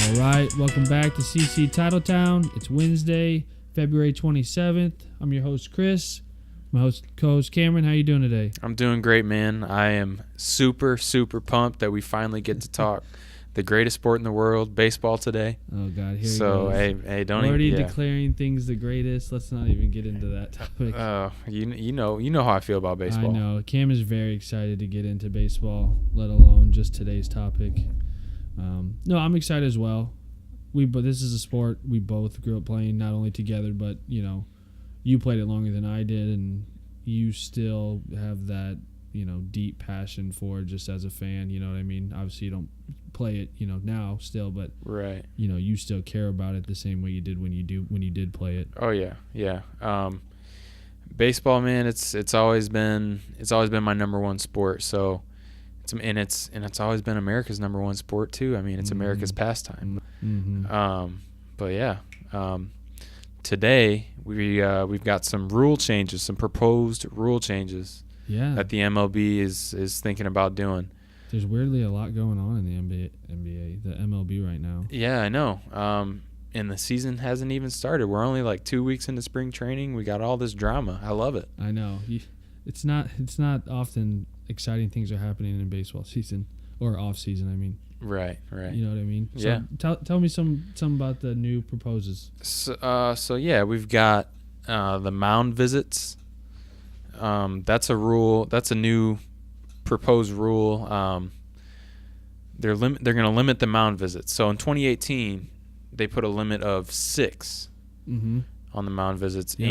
All right, welcome back to CC TitleTown. It's Wednesday, February 27th. I'm your host, Chris. My co-host, Cameron. How you doing today? I'm doing great, man. I am super pumped that we finally get to talk the greatest sport in the world, baseball, today. Oh, God, here so, he goes. hey, don't already even, declaring things the greatest. Let's not even get into that topic. You know how I feel about baseball. I know. Cam is very excited to get into baseball, let alone just today's topic. No, I'm excited as well. But this is a sport we both grew up playing, not only together, but, you played it longer than I did, and you still have that, deep passion for it just as a fan, you know what I mean? Obviously, you don't play it, now still, but, right. You still care about it the same way you did when you did play it. Oh, yeah. Baseball, man, it's always been my number one sport, so it's always been America's number one sport too. I mean, it's America's pastime. Mm-hmm. But yeah, today we've got some rule changes, some proposed rule changes. Yeah. That the MLB is thinking about doing. There's weirdly a lot going on in the NBA, the MLB right now. Yeah, I know. And the season hasn't even started. We're only like 2 weeks into spring training. We got all this drama. I love it. I know. It's not often exciting things are happening in baseball season or off season. I mean. Right. You know what I mean? So Yeah. Tell me some about the new proposes. So yeah, we've got the mound visits. That's a rule. That's a new proposed rule. They're going to limit the mound visits. So in 2018, they put a limit of 6 on the mound visits, yep.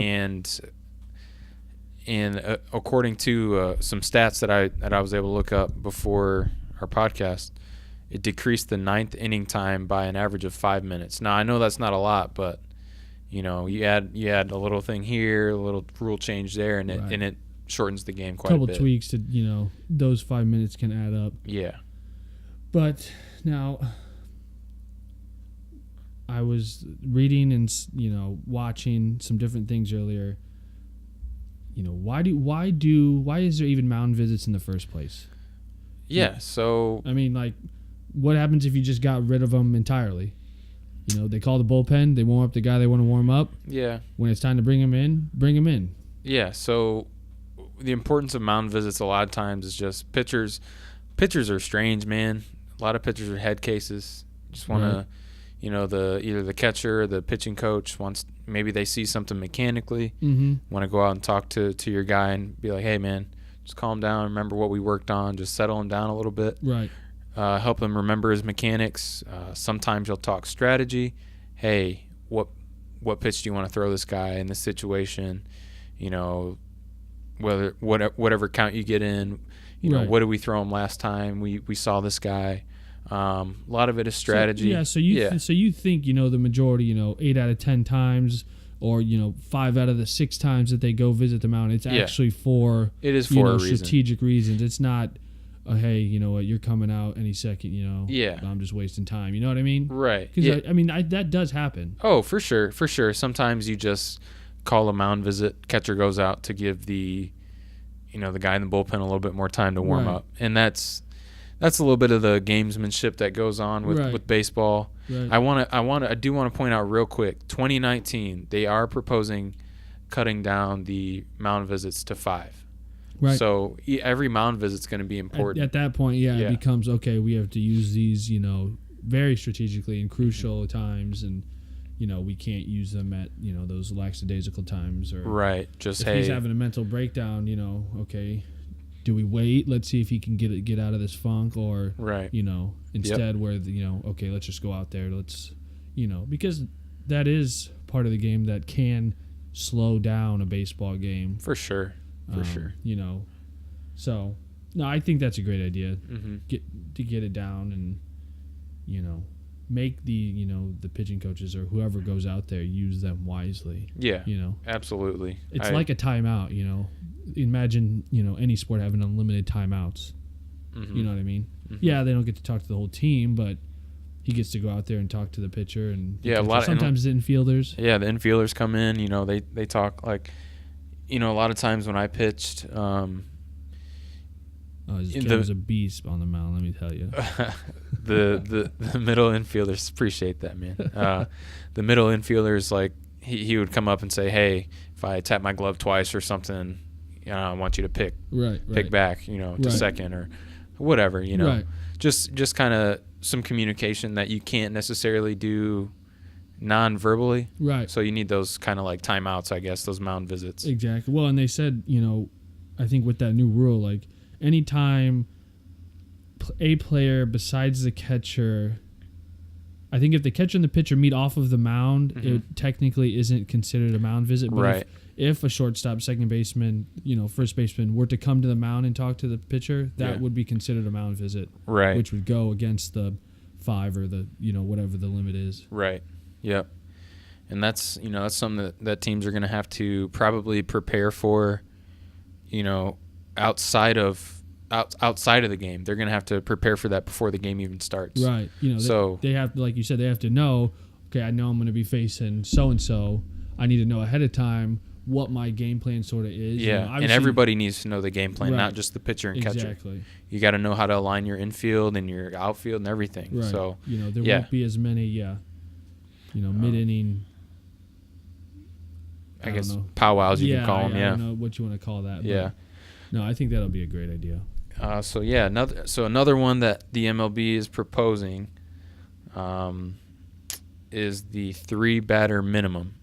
and according to some stats that I was able to look up before our podcast, it decreased the 9th inning time by an average of 5 minutes. Now I know that's not a lot, but you add a little thing here, a little rule change there, and it shortens the game quite a bit. Couple tweaks to those 5 minutes can add up. Yeah. But now I was reading and watching some different things earlier. Why is there even mound visits in the first place? Yeah. So I mean, like, what happens if you just got rid of them entirely? They call the bullpen. They warm up the guy they want to warm up. Yeah. When it's time to bring him in, bring him in. Yeah. So the importance of mound visits a lot of times is just pitchers. Pitchers are strange, man. A lot of pitchers are head cases. Just want to, either the catcher or the pitching coach wants, maybe they see something mechanically, want to go out and talk to your guy and be like, hey, man, just calm down. Remember what we worked on. Just settle him down a little bit. Right. Help him remember his mechanics. Sometimes you'll talk strategy. Hey, what pitch do you want to throw this guy in this situation? Whatever count you get in. What did we throw him last time? We saw this guy. A lot of it is strategy. So you think the majority 8 out of 10 times, or 5 out of the 6 times that they go visit the mound, it's actually for a strategic reasons. It's not hey, you know what, you're coming out any second, I'm just wasting time. You know what I mean? Right. Because that does happen. Oh, for sure. Sometimes you just call a mound visit, catcher goes out to give the guy in the bullpen a little bit more time to warm up, and that's a little bit of the gamesmanship that goes on with baseball. Right. I do want to point out real quick, 2019 they are proposing cutting down the mound visits to 5. Right. So every mound visit's going to be important. At that point, it becomes, okay, we have to use these, very strategically in crucial times, and, we can't use them at, those lackadaisical times. Or right. Just, if he's having a mental breakdown, okay, do we wait? Let's see if he can get out of this funk, or, instead where, okay, let's just go out there. Let's, because that is part of the game that can slow down a baseball game. For sure. So no, I think that's a great idea. Mm-hmm. Get it down, and make the the pitching coaches or whoever goes out there use them wisely. Yeah, absolutely. It's like a timeout. Imagine any sport having unlimited timeouts. Mm-hmm. You know what I mean? Mm-hmm. Yeah, they don't get to talk to the whole team, but he gets to go out there and talk to the pitcher and sometimes the infielders. Yeah, the infielders come in. They talk like. A lot of times when I pitched, His kid was a beast on the mound, let me tell you. the middle infielders appreciate that, man. The middle infielders, like, he would come up and say, hey, if I tap my glove twice or something, I want you to pick back, to second or whatever, Right. Just kind of some communication that you can't necessarily do non-verbally. Right. So you need those kind of like timeouts, I guess, those mound visits. Exactly. Well, and they said, I think with that new rule, like anytime a player besides the catcher, I think if the catcher and the pitcher meet off of the mound, it technically isn't considered a mound visit. But Right. if a shortstop, second baseman, first baseman were to come to the mound and talk to the pitcher, that would be considered a mound visit. Right. Which would go against the 5 or the, whatever the limit is. Right. Yep. And that's, that's something that teams are going to have to probably prepare for, outside of the game. They're going to have to prepare for that before the game even starts. Right. They have, like you said, they have to know, okay, I know I'm going to be facing so-and-so. I need to know ahead of time what my game plan sort of is. Yeah, and everybody needs to know the game plan, Right. not just the pitcher and catcher. Exactly. You got to know how to align your infield and your outfield and everything. Right. So, there won't be as many, mid-inning, I guess powwows you can call them. I don't know what you want to call that. Yeah. But no, I think that'll be a great idea. Another one that the MLB is proposing is the 3-batter minimum.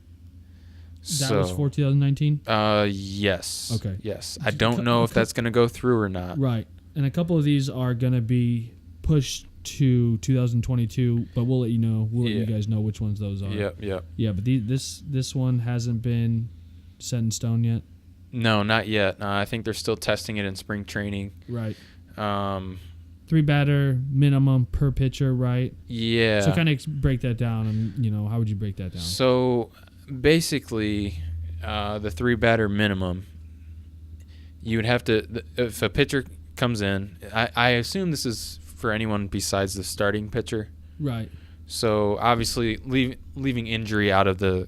That was for 2019? Yes. Okay. Yes. I don't know if that's going to go through or not. Right. And a couple of these are going to be pushed to 2022, but we'll let you know. We'll let you guys know which ones those are. Yep. Yeah, but this one hasn't been set in stone yet. No, not yet. I think they're still testing it in spring training. Right. 3-batter minimum per pitcher, right? Yeah. So kind of break that down, and how would you break that down? So basically, the 3-batter minimum, you would have to, if a pitcher comes in, I assume this is for anyone besides the starting pitcher. Right. So obviously, leaving injury out of the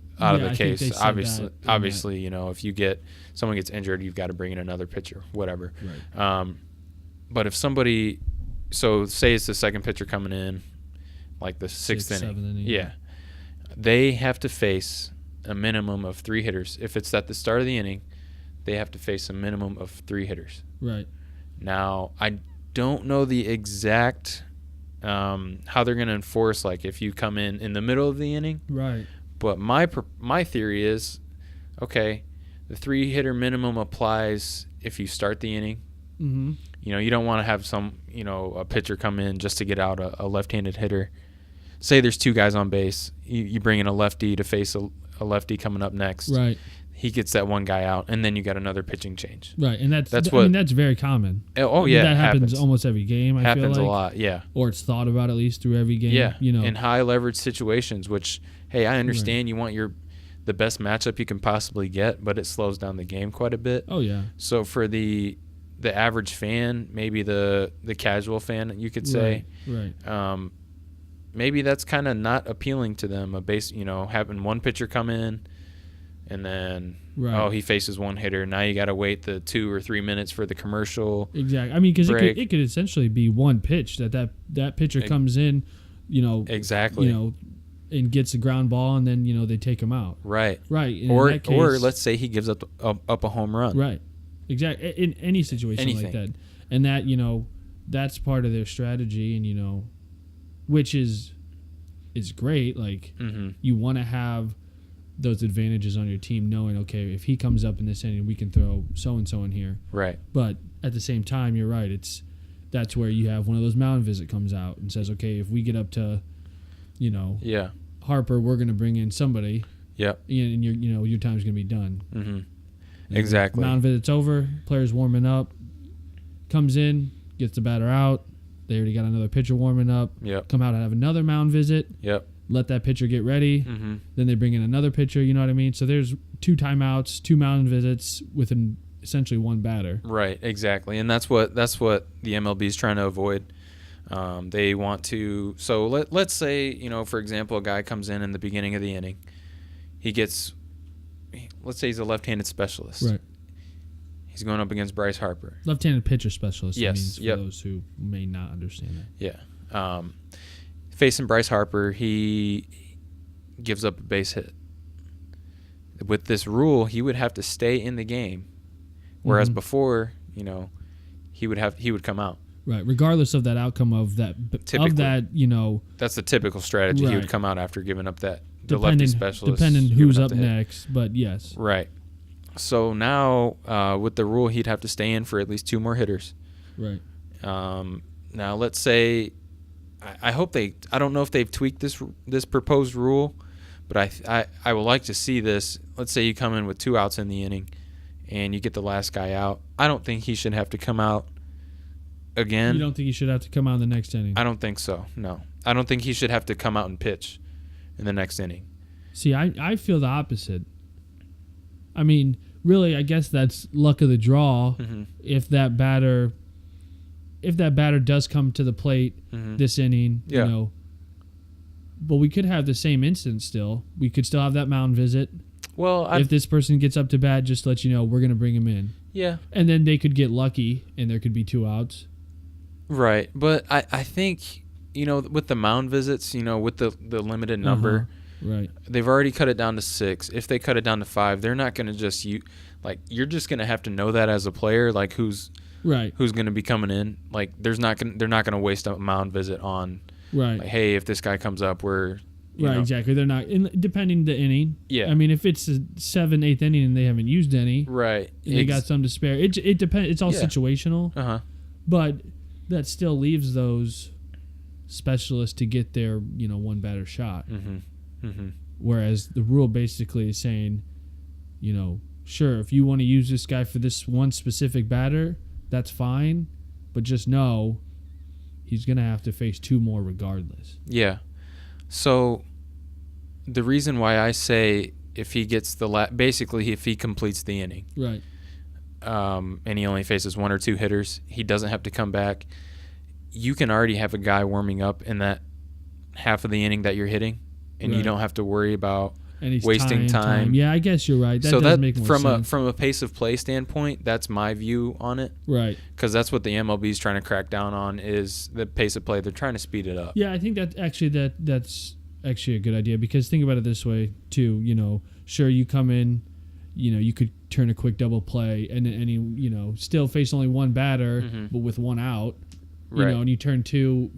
case. Obviously, if someone gets injured, you've got to bring in another pitcher, whatever. Right. But if somebody, so say it's the second pitcher coming in, like the sixth inning, yeah, they have to face a minimum of 3 hitters. If it's at the start of the inning, they have to face a minimum of 3 hitters. Right. Now, I don't know the exact how they're going to enforce, like if you come in the middle of the inning. Right. But my theory is, okay, the 3-hitter minimum applies if you start the inning. Mm-hmm. You don't want to have a pitcher come in just to get out a left-handed hitter. Say there's 2 guys on base. You bring in a lefty to face a lefty coming up next. Right. He gets that one guy out, and then you got another pitching change. Right, and that's very common. That happens almost every game. I feel like. A lot, yeah. Or it's thought about at least through every game. Yeah, in high leverage situations, which, hey, I understand you want the best matchup you can possibly get, but it slows down the game quite a bit. Oh yeah. So for the average fan, maybe the casual fan, you could say, right. Maybe that's kind of not appealing to them. Having one pitcher come in. And then, he faces one hitter. Now you got to wait the 2 or 3 minutes for the commercial. Exactly. I mean, because it could essentially be one pitch that pitcher comes in, exactly, and gets a ground ball, and then they take him out. Right. Right. And or let's say he gives up a home run. Right. Exactly. In any situation like that, and that that's part of their strategy, and which is great. Like you want to have those advantages on your team, knowing, okay, if he comes up in this inning, we can throw so-and-so in here. Right. But at the same time, you're right. That's where you have one of those mound visit comes out and says, okay, if we get up to, Harper, we're going to bring in somebody. Yep. And your time's going to be done. Mm-hmm. Exactly. Mound visit's over. Player's warming up. Comes in, gets the batter out. They already got another pitcher warming up. Yep. Come out and have another mound visit. Yep. Let that pitcher get ready. Mm-hmm. Then they bring in another pitcher, you know what I mean? So there's 2 timeouts, 2 mound visits within essentially one batter. Right, exactly. And that's what the MLB is trying to avoid. They want to, so let's say, for example, a guy comes in the beginning of the inning. Let's say he's a left-handed specialist. Right. He's going up against Bryce Harper. Left-handed pitcher specialist. Yes. For those who may not understand that. Yeah. Facing Bryce Harper, he gives up a base hit. With this rule, he would have to stay in the game, whereas before, he would come out. Right, regardless of that outcome of that, that's the typical strategy. Right. He would come out after giving up the lefty specialist. Depending who's up next, but yes. Right. So now, with the rule, he'd have to stay in for at least 2 more hitters. Right. Now, let's say, I hope I don't know if they've tweaked this proposed rule, but I would like to see this. Let's say you come in with 2 outs in the inning, and you get the last guy out. I don't think he should have to come out again. You don't think he should have to come out in the next inning? I don't think so, no. I don't think he should have to come out and pitch in the next inning. See, I feel the opposite. I mean, really, I guess that's luck of the draw. If that batter does come to the plate this inning, but we could have the same instance still. We could still have that mound visit. Well, if this person gets up to bat, just let you know we're going to bring him in. Yeah. And then they could get lucky, and there could be 2 outs. Right, but I think with the mound visits, with the limited number. Right. They've already cut it down to 6. If they cut it down to 5, they're not going to just you're just going to have to know that as a player, like who's going to be coming in. Like they're not going to waste a mound visit on. Right. Like, hey, if this guy comes up, exactly. They're not depending the inning. Yeah. I mean, if it's a 7th, 8th inning and they haven't used any, right, and they got some to spare. It depends. It's all situational. But that still leaves those specialists to get their one batter shot. Whereas the rule basically is saying, sure, if you want to use this guy for this one specific batter, that's fine, but just know he's going to have to face 2 more regardless. Yeah. So the reason why I say if he gets basically if he completes the inning, right, and he only faces 1 or 2 hitters, he doesn't have to come back. You can already have a guy warming up in that half of the inning that you're hitting. And you don't have to worry about wasting time. Yeah, I guess you're right. That does make more sense. From a pace of play standpoint, that's my view on it. Right. Because that's what the MLB is trying to crack down on is the pace of play. They're trying to speed it up. Yeah, I think that's actually a good idea because think about it this way too. Sure, you come in, you could turn a quick double play and he still face only 1 batter, but with 1 out. Right. And you turn 2,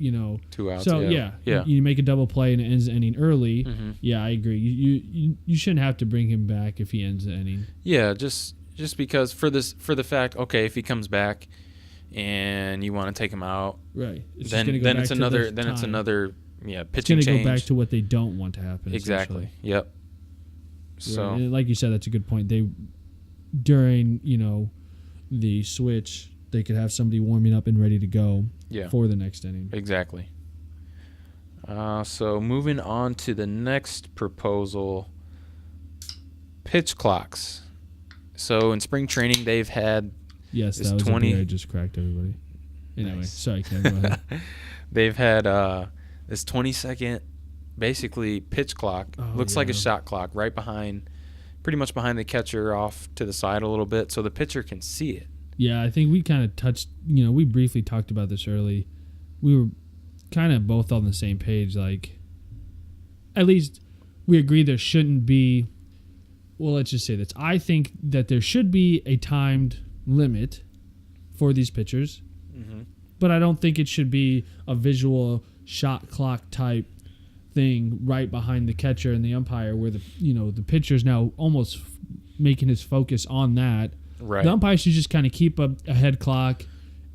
2 outs. So yeah. You make a double play and it ends the inning early. Yeah, I agree. You shouldn't have to bring him back if he ends the inning. Yeah, just because for the fact, okay, if he comes back and you want to take him out, right? Then it's another pitching it's change. Go back to what they don't want to happen. Exactly. Yep. So right. Like you said, that's a good point. During the switch, they could have somebody warming up and ready to go for the next inning. Exactly. So moving on to the next proposal, pitch clocks. So in spring training, they've had that was 20. A beer I just cracked everybody. Anyway, nice. Sorry, Ken, go ahead. They've had this 20-second, basically pitch clock. Looks like a shot clock pretty much behind the catcher off to the side a little bit, so the pitcher can see it. Yeah, I think we kind of touched, we briefly talked about this early. We were kind of both on the same page. Like, at least we agree there shouldn't be, well, let's just say this. I think that there should be a timed limit for these pitchers, but I don't think it should be a visual shot clock type thing right behind the catcher and the umpire where the pitcher's now almost making his focus on that. Right. The umpire should just kind of keep a head clock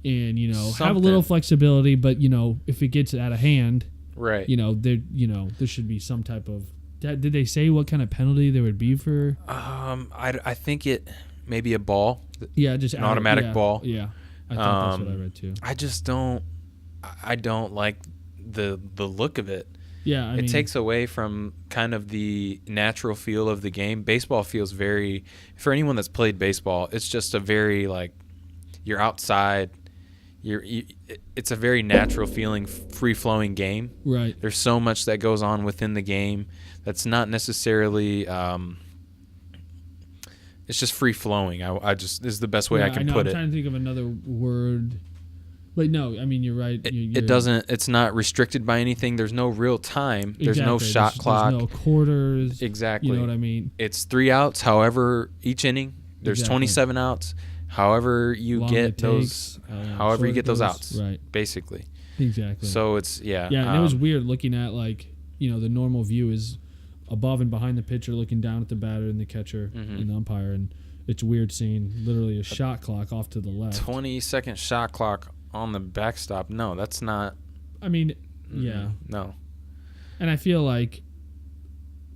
and, have a little flexibility, but, if it gets out of hand, right. There should be some type of, did they say what kind of penalty there would be for? I think it may be a ball. Yeah, just an automatic ball. Yeah. I thought that's what I read too. I just I don't like the look of it. Yeah, it takes away from kind of the natural feel of the game. Baseball feels for anyone that's played baseball, it's just a very you're outside. It's a very natural feeling, free-flowing game. Right. There's so much that goes on within the game that's not necessarily It's just free flowing. I just this is the best way I can put I'm it. trying to think of another word. But no, I mean you're right. It doesn't. It's not restricted by anything. There's no real time. There's no shot clock. There's no quarters. Exactly. You know what I mean? It's 3 outs. However, each inning there's 27 outs. However you get those. However you get those outs. Right. Basically. Exactly. So it's Yeah, and it was weird looking at the normal view is above and behind the pitcher, looking down at the batter and the catcher and the umpire, and it's weird seeing literally a shot clock off to the left. 20-second shot clock on the backstop. No, that's not. I mean, yeah. No. And I feel like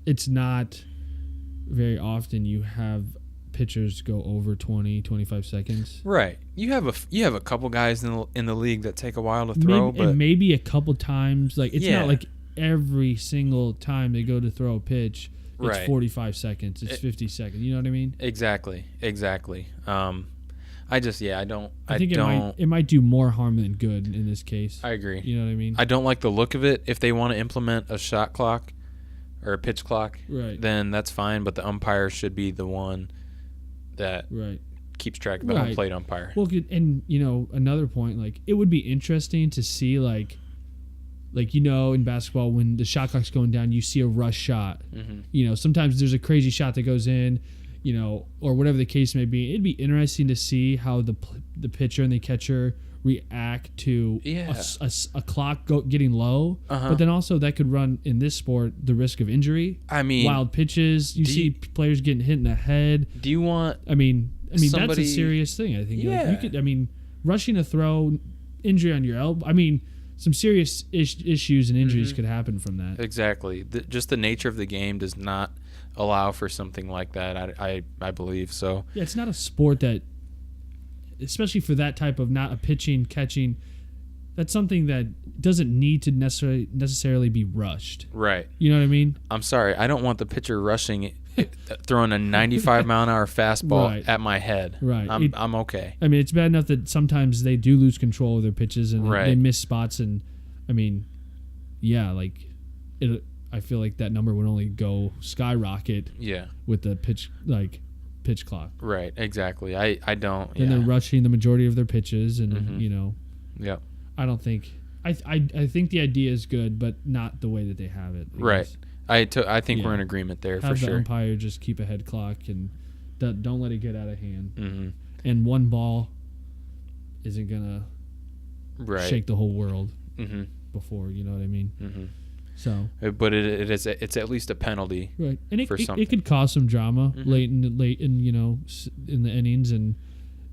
it's not very often you have pitchers go over 25 seconds. Right. You have a couple guys in the league that take a while to throw, but maybe a couple times. Like it's not like every single time they go to throw a pitch, it's 45 seconds. It's 50 seconds. You know what I mean? Exactly. I think it might do more harm than good in this case. I agree. You know what I mean? I don't like the look of it. If they want to implement a shot clock or a pitch clock, then that's fine. But the umpire should be the one that keeps track of the home plate umpire. Well, and another point, like it would be interesting to see like in basketball when the shot clock's going down, you see a rush shot. Sometimes there's a crazy shot that goes in. Or whatever the case may be. It'd be interesting to see how the pitcher and the catcher react to a clock getting low. But then also that could run in this sport the risk of injury. I mean, wild pitches. You see players getting hit in the head. Do you want? I mean, that's a serious thing. I think. Yeah. You could. Rushing a throw, injury on your elbow. I mean, some serious issues and injuries could happen from that. Exactly. Just the nature of the game does not allow for something like that. I believe so. Yeah, it's not a sport that, especially for that type of not a pitching, catching, that's something that doesn't need to necessarily be rushed. Right. You know what I mean? I'm sorry. I don't want the pitcher rushing, throwing a 95-mile-an-hour fastball at my head. Right. I'm okay. I mean, it's bad enough that sometimes they do lose control of their pitches and they miss spots. And, I mean, yeah, like I feel like that number would only go skyrocket with the pitch clock. Right, exactly. I don't. And they're rushing the majority of their pitches, and Yep. I don't think. I think the idea is good, but not the way that they have it. Right. I think we're in agreement there for sure. Have the umpire just keep a head clock and don't let it get out of hand. And one ball isn't gonna shake the whole world before. You know what I mean? So, but it's at least a penalty, right? And for something. It could cause some drama late in in the innings, and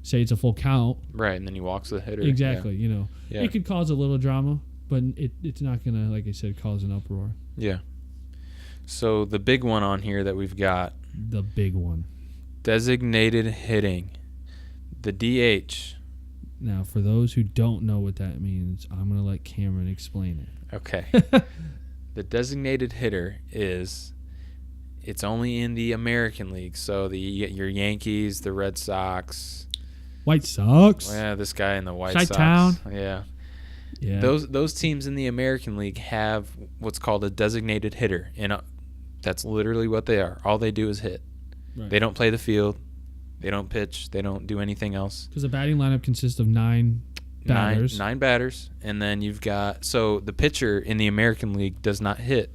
say it's a full count, right? And then he walks the hitter. Exactly, it could cause a little drama, but it's not gonna, like I said, cause an uproar. Yeah. So the big one on here that we've got, the big one, designated hitting, the DH. Now, for those who don't know what that means, I'm gonna let Cameron explain it. Okay. The designated hitter it's only in the American League. So your Yankees, the Red Sox, White Sox. Well, yeah, this guy in the White TitleTown. Sox. Yeah. Those teams in the American League have what's called a designated hitter, and that's literally what they are. All they do is hit. Right. They don't play the field. They don't pitch. They don't do anything else. Because the batting lineup consists of 9 batters. Nine batters, and then you've got the pitcher in the American League does not hit.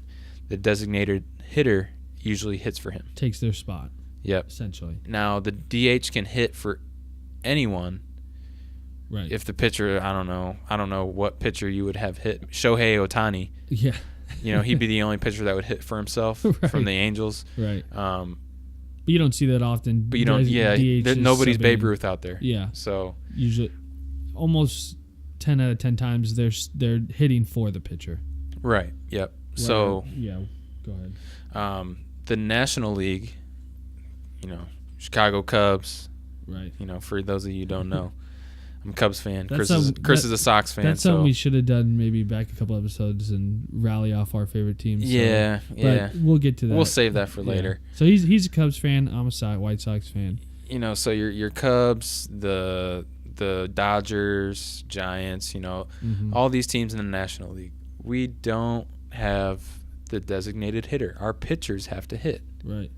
The designated hitter usually hits for him. Takes their spot. Yep. Essentially. Now the DH can hit for anyone. Right. If the pitcher, I don't know what pitcher you would have hit. Shohei Ohtani. Yeah. He'd be the only pitcher that would hit for himself from the Angels. Right. But you don't see that often. But you don't. Nobody's Babe Ruth out there. Yeah. So usually, almost 10 out of 10 times they're hitting for the pitcher. Right. Yep. Well, so yeah. Go ahead. The National League, Chicago Cubs. Right. For those of you who don't know, I'm a Cubs fan. Chris is a Sox fan. That's something we should have done maybe back a couple episodes and rally off our favorite teams. Yeah, But we'll get to that. We'll save that for later. So he's a Cubs fan. I'm a White Sox fan. So your Cubs, the Dodgers, Giants, all these teams in the National League, we don't have the designated hitter. Our pitchers have to hit. Right.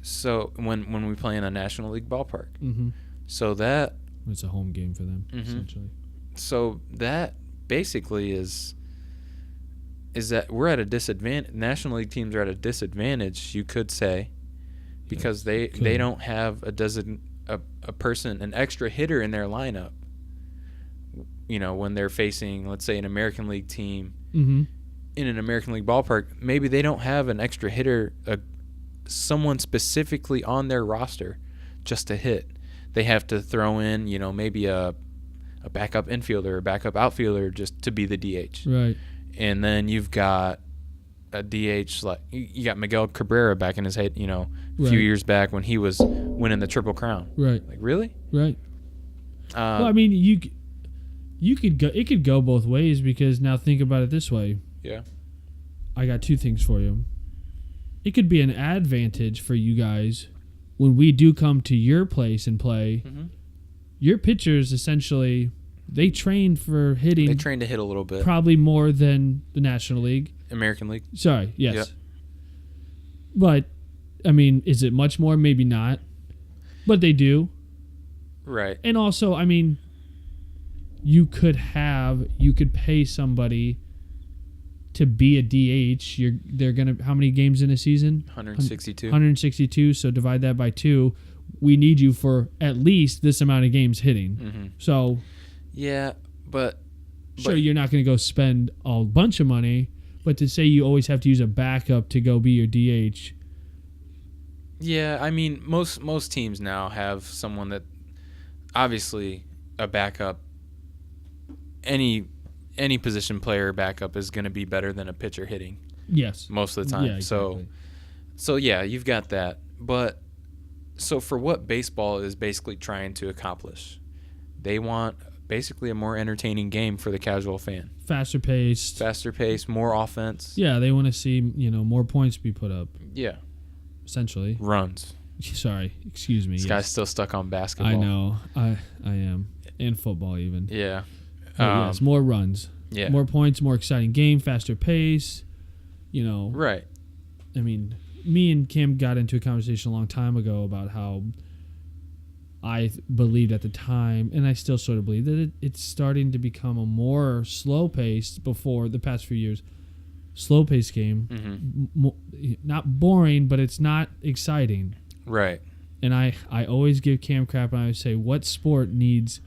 So when we play in a National League ballpark. Mm-hmm. So that It's a home game for them, essentially. So that basically is that we're at a disadvantage. National League teams are at a disadvantage, you could say, because they don't have a person, an extra hitter in their lineup. When they're facing, let's say, an American League team in an American League ballpark, maybe they don't have an extra hitter, someone specifically on their roster just to hit. They have to throw in, maybe a backup infielder or backup outfielder just to be the DH. Right. And then you've got a DH, like you got Miguel Cabrera back in his head, a few years back when he was winning the Triple Crown. Right. Like, really? Right. Well, I mean, you could go. It could go both ways, because now think about it this way. Yeah. I got two things for you. It could be an advantage for you guys when we do come to your place and play. Mm-hmm. Your pitchers, essentially, they train for hitting. They train to hit a little bit. Probably more than the National League. American League. Sorry, yes. Yep. But, I mean, is it much more? Maybe not. But they do. Right. And also, I mean, you could pay somebody to be a DH. They're gonna, how many games in a season? 162. 162. So divide that by 2. We need you for at least this amount of games hitting. Mm-hmm. So, yeah, but sure, you're not going to go spend a bunch of money, but to say you always have to use a backup to go be your DH. Yeah, I mean, most teams now have someone that, obviously, a backup. Any position player backup is going to be better than a pitcher hitting. Yes. Most of the time. Yeah, exactly. So yeah, you've got that. But so for what baseball is basically trying to accomplish, they want basically a more entertaining game for the casual fan. Faster paced, more offense. Yeah, they want to see, more points be put up. Yeah. Essentially. Runs. Sorry, excuse me. This guy's still stuck on basketball. I know. I am. And football even. Yeah. Yes, more runs. Yeah. More points, more exciting game, faster pace. Right. I mean, me and Kim got into a conversation a long time ago about how I believed at the time, and I still sort of believe, that it's starting to become a more slow-paced, before the past few years, slow-paced game. Mm-hmm. Not boring, but it's not exciting. Right. And I always give Cam crap, and I say, what sport needs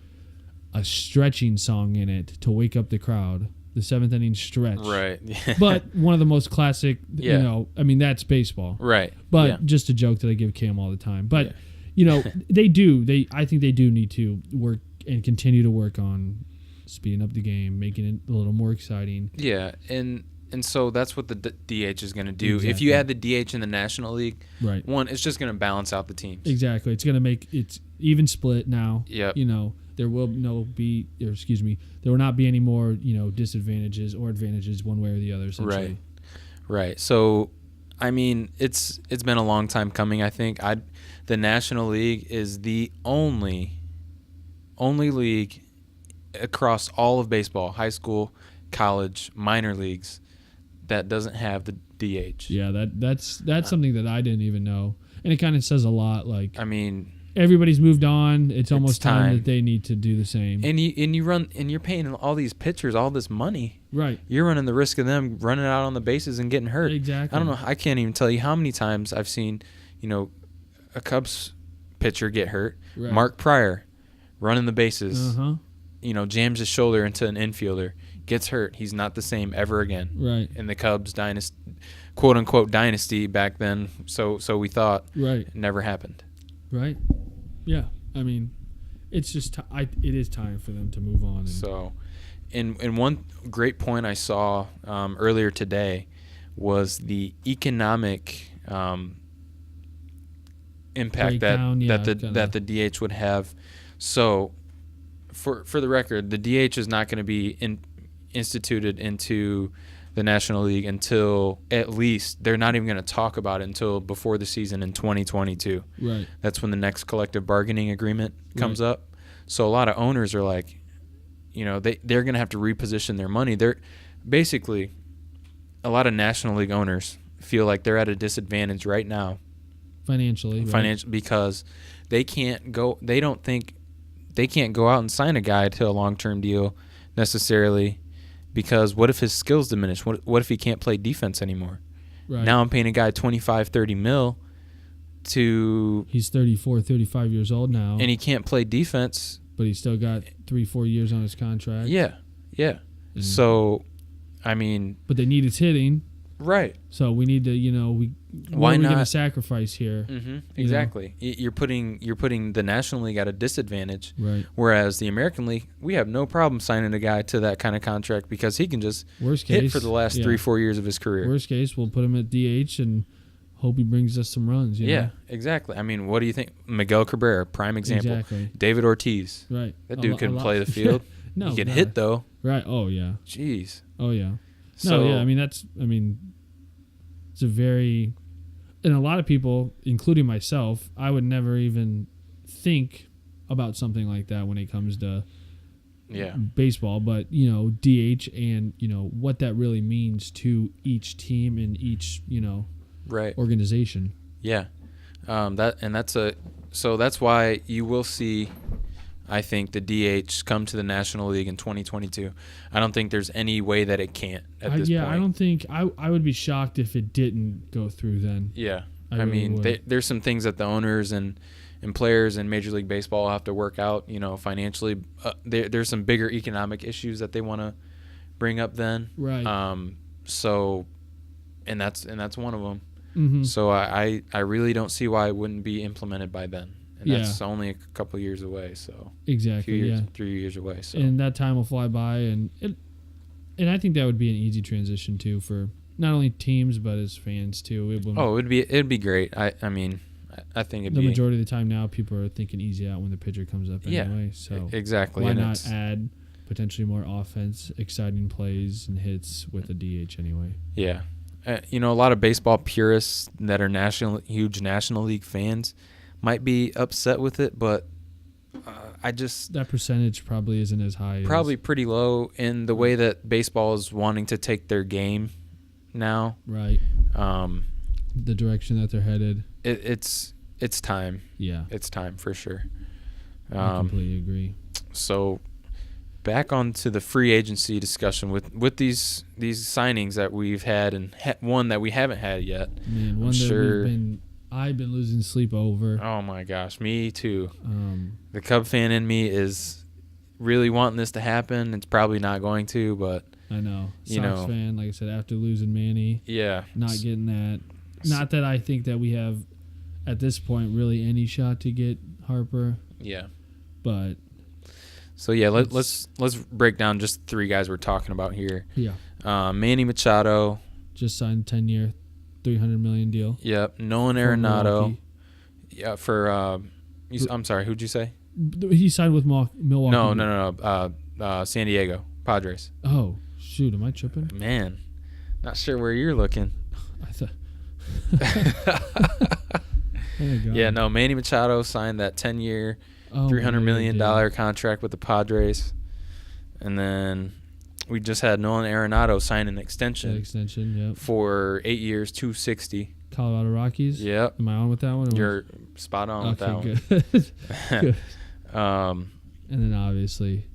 a stretching song in it to wake up the crowd? The 7th inning stretch. Right. But one of the most classic, that's baseball. Right. But just a joke that I give Cam all the time. But, I think they do need to work and continue to work on speeding up the game, making it a little more exciting. Yeah, and so that's what the DH is going to do. Exactly. If you add the DH in the National League, right, one, it's just going to balance out the teams. Exactly. It's going to make it's even split now. Yep. There will not be any more, disadvantages or advantages one way or the other, essentially. Right. So, I mean, it's been a long time coming, I think. The National League is the only league across all of baseball, high school, college, minor leagues, that doesn't have the DH. Yeah, that's something that I didn't even know. And it kind of says a lot. Like, I mean, everybody's moved on. It's almost time that they need to do the same. And you're paying all these pitchers all this money. Right. You're running the risk of them running out on the bases and getting hurt. Exactly. I don't know. I can't even tell you how many times I've seen, a Cubs pitcher get hurt. Right. Mark Pryor running the bases. Uh-huh. Jams his shoulder into an infielder. Gets hurt. He's not the same ever again. Right. In the Cubs dynasty, quote unquote dynasty back then. So we thought. Right. It never happened. Right. Yeah. I mean, it's just it is time for them to move on. And one great point I saw earlier today was the economic impact that the DH would have. So, for the record, the DH is not going to be instituted into the National League until, at least, they're not even going to talk about it until before the season in 2022. Right. That's when the next collective bargaining agreement comes up. So a lot of owners are like, they're going to have to reposition their money. They're basically, a lot of National League owners feel like they're at a disadvantage right now Financially, right. Because they can't go. They don't think they can't go out and sign a guy to a long-term deal necessarily, because what if his skills diminish? What if he can't play defense anymore? Right. Now I'm paying a guy 25, 30 mil to. He's 34, 35 years old now, And he can't play defense. but he's still got 3-4 years on his contract. Yeah. And, So, I mean, but they need his hitting. right. So we need to, Why what are we not? going to sacrifice here? Mm-hmm. Exactly. You're putting the National League at a disadvantage. Right. Whereas the American League, we have no problem signing a guy to that kind of contract because he can just Worst hit case, for the last 3-4 years of his career. Worst case, we'll put him at DH and hope he brings us some runs. You know? Exactly. I mean, what do you think? Miguel Cabrera, prime example. Exactly. David Ortiz. Right. That dude couldn't play the field. No, he could hit though. Right. Oh yeah. Jeez. Oh yeah. So, No, yeah. It's a very, and a lot of people, including myself, I would never even think about something like that when it comes to baseball. But DH and what that really means to each team and each right organization. Yeah, that's why you will see, I think, the DH come to the National League in 2022. I don't think there's any way that it can't at this point. Yeah, I don't think I would be shocked if it didn't go through then. Yeah, I mean, there's some things that the owners and players in Major League Baseball have to work out. Financially, there's some bigger economic issues that they want to bring up then. Right. So, and that's one of them. Mm-hmm. So I really don't see why it wouldn't be implemented by then. And that's only a couple years away. So exactly, 3 years away. So and that time will fly by, and I think that would be an easy transition too for not only teams but as fans too. It'd be great. I mean, I think it'd the be majority of the time now people are thinking easy out when the pitcher comes up anyway. So exactly. Why and not add potentially more offense, exciting plays and hits with a DH anyway? Yeah. A lot of baseball purists that are huge National League fans might be upset with it, but that percentage probably isn't as high. Probably pretty low in the way that baseball is wanting to take their game now. Right. The direction that they're headed. It's time. Yeah. It's time for sure. I completely agree. So back onto the free agency discussion with these signings that we've had and one that we haven't had yet. Man, one that I've been losing sleep over. Oh my gosh, me too. The Cub fan in me is really wanting this to happen. It's probably not going to, but I know. Sox fan, like I said, after losing Manny, not getting that. Not that I think that we have at this point really any shot to get Harper. Yeah, but. So yeah, let's break down just three guys we're talking about here. Yeah. Manny Machado just signed a 10-year, $300 million deal. Yep. Nolan Arenado. Yeah. For I'm sorry. Who'd you say? He signed with Milwaukee. No. San Diego Padres. Oh shoot! Am I tripping? Man, not sure where you're looking. I thought. Oh, God. Yeah. No. Manny Machado signed that 10-year. $300 million contract with the Padres. And then we just had Nolan Arenado sign an extension. Yep. For 8 years, $260. Colorado Rockies? Yep. Am I on with that one? You're spot on with that one. Good. And then obviously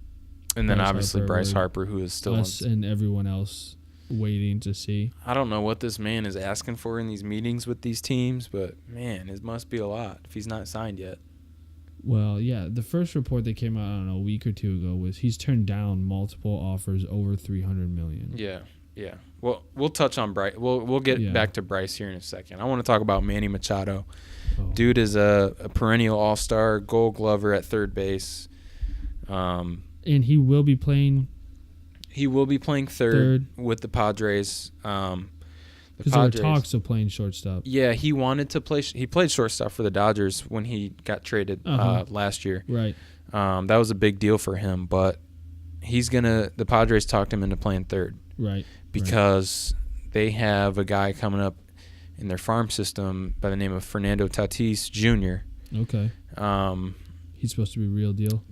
Bryce Harper, who is still us and everyone else waiting to see. I don't know what this man is asking for in these meetings with these teams, but man, it must be a lot if he's not signed yet. Well, yeah, the first report that came out, I don't know, a week or two ago was he's turned down multiple offers over $300 million. Yeah. Well, we'll touch on Bryce. We'll get back to Bryce here in a second. I want to talk about Manny Machado. Oh. Dude is a perennial all-star, Gold Glover at third base. And he will be playing. He will be playing third with the Padres. Because there were talks of playing shortstop. Yeah, he wanted to play. He played shortstop for the Dodgers when he got traded last year. Right. That was a big deal for him, but the Padres talked him into playing third. Right. Because they have a guy coming up in their farm system by the name of Fernando Tatis Jr. Okay. He's supposed to be a real deal.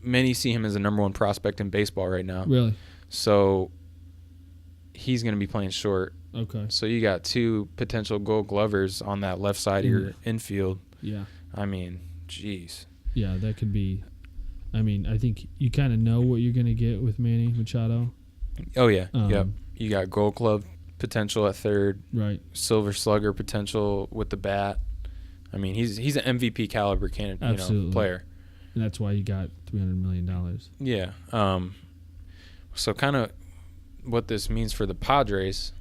Many see him as the number one prospect in baseball right now. Really? So he's going to be playing short Okay. So you got 2 potential Gold Glovers on that left side of your infield. Yeah. I mean, jeez. Yeah, that could be. I mean, I think you kind of know what you're going to get with Manny Machado. Oh, yeah. Yep. You got Gold Glove potential at third. Right. Silver Slugger potential with the bat. I mean, he's an MVP caliber player. And that's why you got $300 million. Yeah. So kind of what this means for the Padres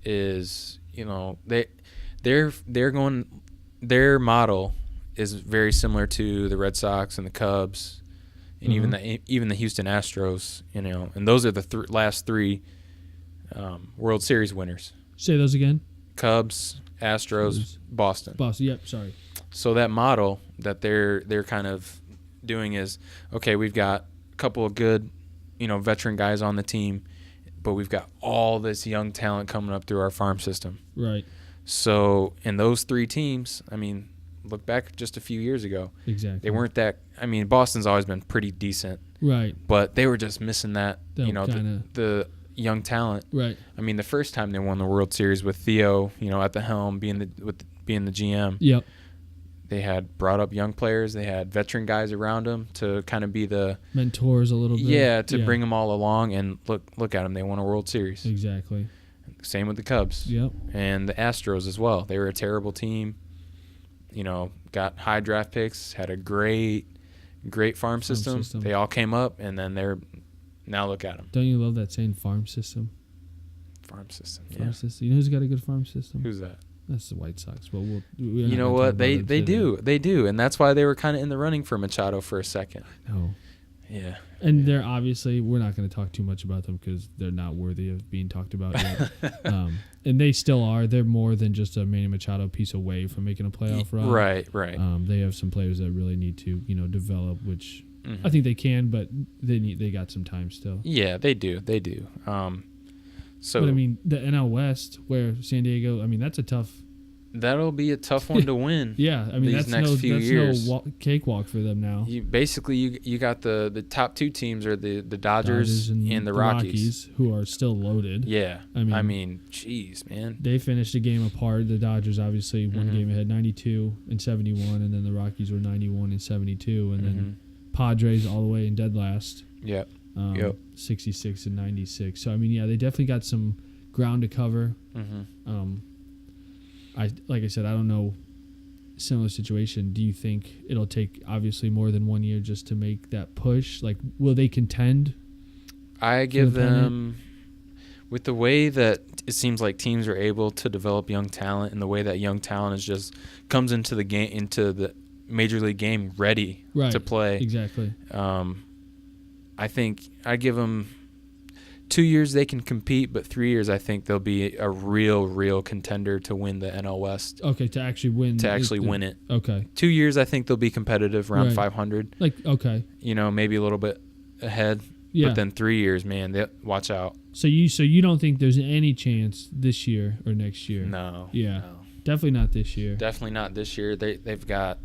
is, their model is very similar to the Red Sox and the Cubs, and even the Houston Astros. And those are the last 3 World Series winners. Say those again. Cubs, Astros, Boston. Yep. Sorry. So that model that they're kind of doing is, okay, we've got a couple of good, veteran guys on the team, but we've got all this young talent coming up through our farm system. Right. So in those 3 teams, I mean, look back just a few years ago. Exactly. They weren't that. I mean, Boston's always been pretty decent. Right. But they were just missing that, the young talent. Right. I mean, the first time they won the World Series with Theo, at the helm, being the GM. Yep. They had brought up young players. They had veteran guys around them to kind of be the mentors a little bit. Yeah, bring them all along. And look at them. They won a World Series. Exactly. Same with the Cubs. Yep. And the Astros as well. They were a terrible team. Got high draft picks. Had a great farm system. They all came up, and then now look at them. Don't you love that saying, farm system? Farm system. Farm system. You know who's got a good farm system? Who's that? That's the White Sox. Well, you know what? They do, and that's why they were kind of in the running for Machado for a second. No. Yeah. And they're obviously, we're not going to talk too much about them because they're not worthy of being talked about yet. And they still are. They're more than just a Manny Machado piece away from making a playoff run. Right. They have some players that really need to, develop, which I think they can, but they got some time still. Yeah, they do. But I mean, the NL West, where San Diego, I mean, that'll be a tough one to win. Yeah, I mean, these next few years. No cakewalk for them now. You got the top 2 teams are the Dodgers and the Rockies, who are still loaded. Yeah, I mean, jeez, man. They finished a game apart. The Dodgers obviously one game ahead, 92 and 71, and then the Rockies were 91 and 72, and then Padres all the way in dead last. Yep. 66 and 96. So I mean, yeah, they definitely got some ground to cover. Like I said, I don't know. Similar situation. Do you think it'll take obviously more than 1 year just to make that push? Like, will they contend? I give them, with the way that it seems like teams are able to develop young talent, and the way that young talent is just comes into the game, into the major league game ready to play. Exactly. I think I give them 2 years they can compete, but 3 years I think they'll be a real contender to win the NL West. Okay, to actually win. Win it. Okay. 2 years I think they'll be competitive, around 500. Like, okay. Maybe a little bit ahead. Yeah. But then 3 years, man, watch out. So you don't think there's any chance this year or next year? No. Yeah. No. Definitely not this year. Definitely not this year. They've got.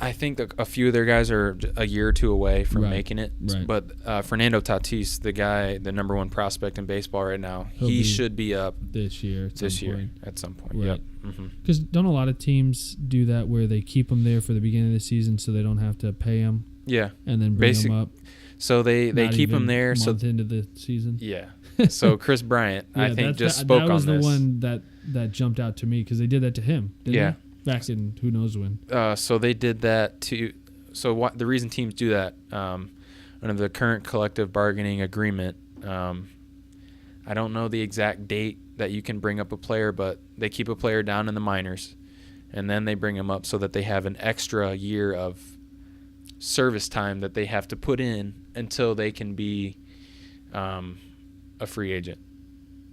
I think a few of their guys are a year or 2 away from making it. Right. But Fernando Tatis, the number 1 prospect in baseball right now, he should be up this year. At some point. Right. Yep. Because don't a lot of teams do that where they keep them there for the beginning of the season so they don't have to pay them? Yeah. And then bring them up. So they keep them there. A month into the season. Yeah. So Chris Bryant, I think, just spoke on this. That was the one that jumped out to me because they did that to him. Didn't they? Back in who knows when. So they did that to. So the reason teams do that under the current collective bargaining agreement, I don't know the exact date that you can bring up a player, but they keep a player down in the minors, and then they bring him up so that they have an extra year of service time that they have to put in until they can be a free agent.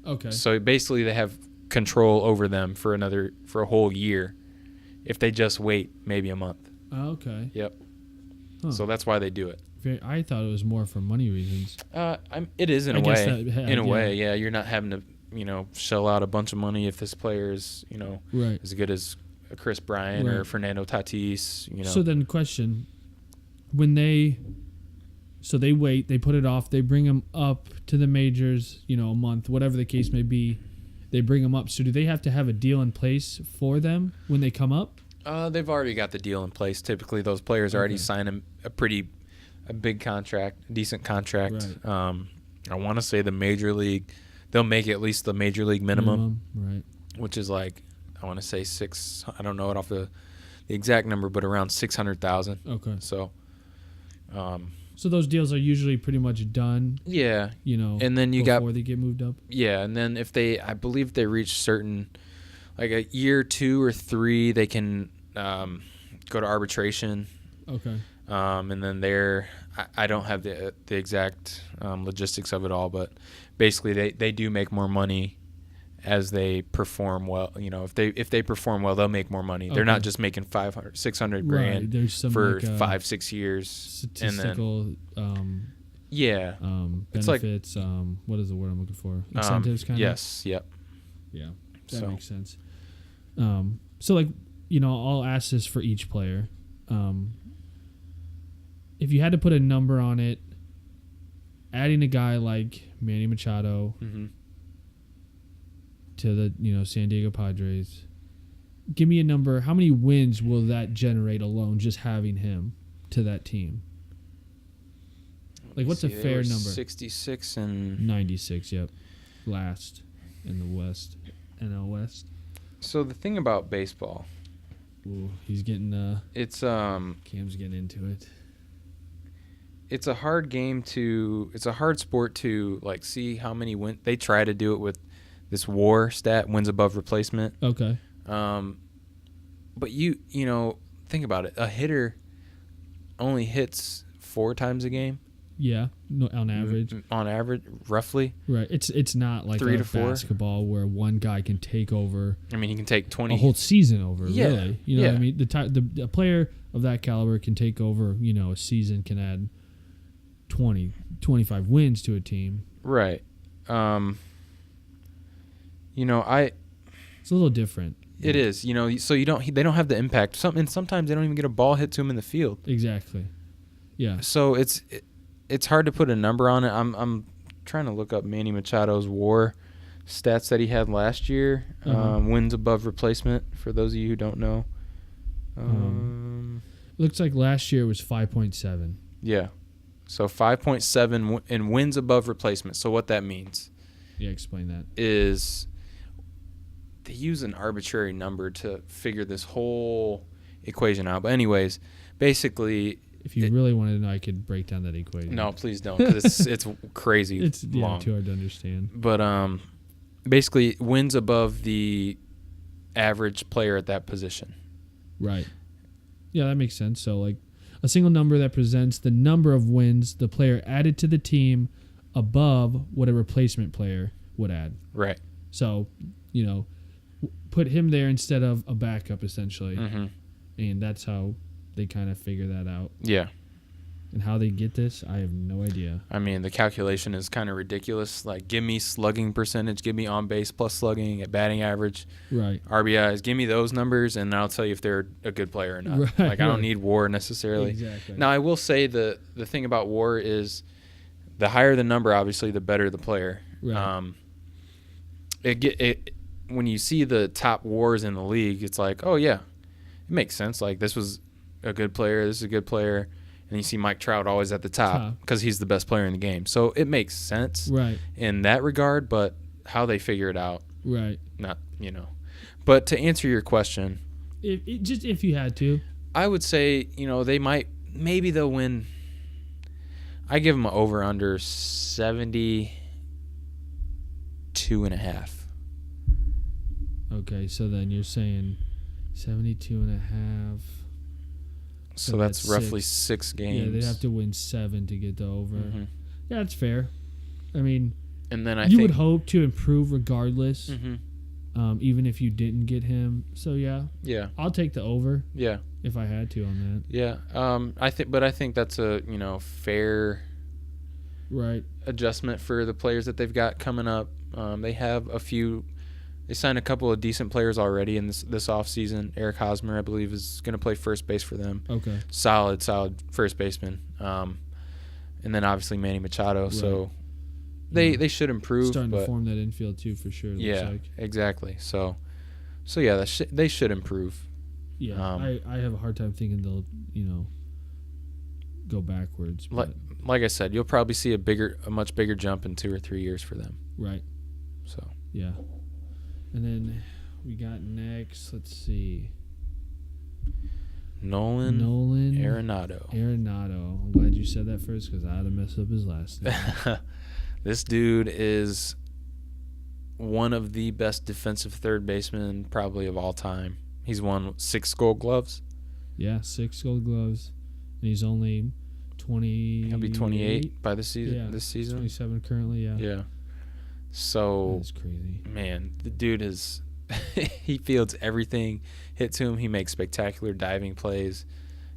Okay. So basically, they have control over them for a whole year. If they just wait maybe a month. Oh, okay. Yep. Huh. So that's why they do it. I thought it was more for money reasons. It is in a way. In a way, yeah. You're not having to, shell out a bunch of money if this player is, as good as Chris Bryant or Fernando Tatis, So then, question: when they So they wait, they put it off, they bring him up to the majors, a month, whatever the case may be. They bring them up. So do they have to have a deal in place for them when they come up? They've already got the deal in place. Typically, those players already sign a big contract, a decent contract. Right. I want to say the major league, they'll make at least the major league minimum, right? Which is like, I want to say six. I don't know it off the exact number, but around 600,000. Okay. So those deals are usually pretty much done. Yeah. And then before they get moved up. Yeah, and then I believe they reach certain, like a year, 2 or 3, they can go to arbitration. Okay. And then I don't have the exact logistics of it all, but basically they do make more money as they perform well. If they perform well, they'll make more money. Okay. They're not just making 500, 600 grand for 5-6 years. Statistical benefits. Like, what is the word I'm looking for? Incentives, kind of. Yes. Yep. Yeah, that makes sense. So like, I'll ask this for each player. If you had to put a number on it, adding a guy like Manny Machado to the San Diego Padres, give me a number. How many wins will that generate alone, just having him to that team? Like, what's a fair number? 66 and 96. Yep, last in the West, NL West. So the thing about baseball, he's getting it's Cam's getting into it. It's a hard sport to like see how many wins. They try to do it with this WAR stat, wins above replacement. Okay. But you think about it. A hitter only hits 4 times a game. Yeah, on average. On average, roughly. Right. It's not like 3 to 4 basketball where one guy can take over. I mean, he can take 20 a whole season over. Yeah. Really. You know what I mean? The player of that caliber can take over. A season can add 20, 25 wins to a team. Right. It's a little different. It is. So they don't have the impact. Sometimes they don't even get a ball hit to them in the field. Exactly. Yeah. So it's hard to put a number on it. I'm trying to look up Manny Machado's WAR stats that he had last year. Wins above replacement, for those of you who don't know. Looks like last year was 5.7. Yeah. So 5.7 in wins above replacement. So what that means. Yeah, explain that. Is they use an arbitrary number to figure this whole equation out. But anyways, basically, if you really wanted to know, I could break down that equation. No, please don't, because it's crazy. It's long. Too hard to understand. But basically, wins above the average player at that position. Right. Yeah, that makes sense. So like a single number that presents the number of wins the player added to the team above what a replacement player would add. Right. So, put him there instead of a backup, essentially. Mm-hmm. And that's how they kind of figure that out. Yeah. And how they get this, I have no idea. I mean, the calculation is kind of ridiculous. Like, give me slugging percentage, give me on base plus slugging at batting average. Right. RBIs, give me those numbers, and I'll tell you if they're a good player or not. Right, like, I don't need WAR necessarily. Exactly. Now, I will say the thing about WAR is the higher the number, obviously, the better the player. Right. When you see the top WARs in the league, it's like, oh, yeah, it makes sense. Like, this was a good player, this is a good player. And you see Mike Trout always at the top because he's the best player in the game. So it makes sense in that regard, but how they figure it out, not, But to answer your question, if you had to, I would say, maybe they'll win. I give them an over-under 72.5. Okay, so then you're saying 72.5. So that's roughly 6 games. Yeah, they'd have to win 7 to get the over. Mm-hmm. Yeah, that's fair. I mean, and then you would hope to improve regardless, even if you didn't get him. So yeah, I'll take the over. Yeah, if I had to on that. Yeah, I think that's a fair adjustment for the players that they've got coming up. They have a few. They signed a couple of decent players already in this offseason. Eric Hosmer, I believe, is going to play first base for them. Okay. Solid first baseman. and then obviously Manny Machado. Right. So Yeah. they should improve. Starting to but form that infield too, for sure. It looks yeah, like. exactly. So yeah, they should improve. Yeah, I have a hard time thinking they'll go backwards. Like I said, you'll probably see a much bigger jump in 2 or 3 years for them. Right. So yeah, and then we got next. Let's see. Nolan Arenado. I'm glad you said that first because I had to mess up his last name. This dude is one of the best defensive third basemen probably of all time. He's won 6 Gold Gloves. Yeah, 6 Gold Gloves, and he's only 20. He'll be 28 by the season. Yeah, this season. 27 currently. Yeah. Yeah. So that's crazy. Man, the dude is he fields everything hit to him. He makes spectacular diving plays.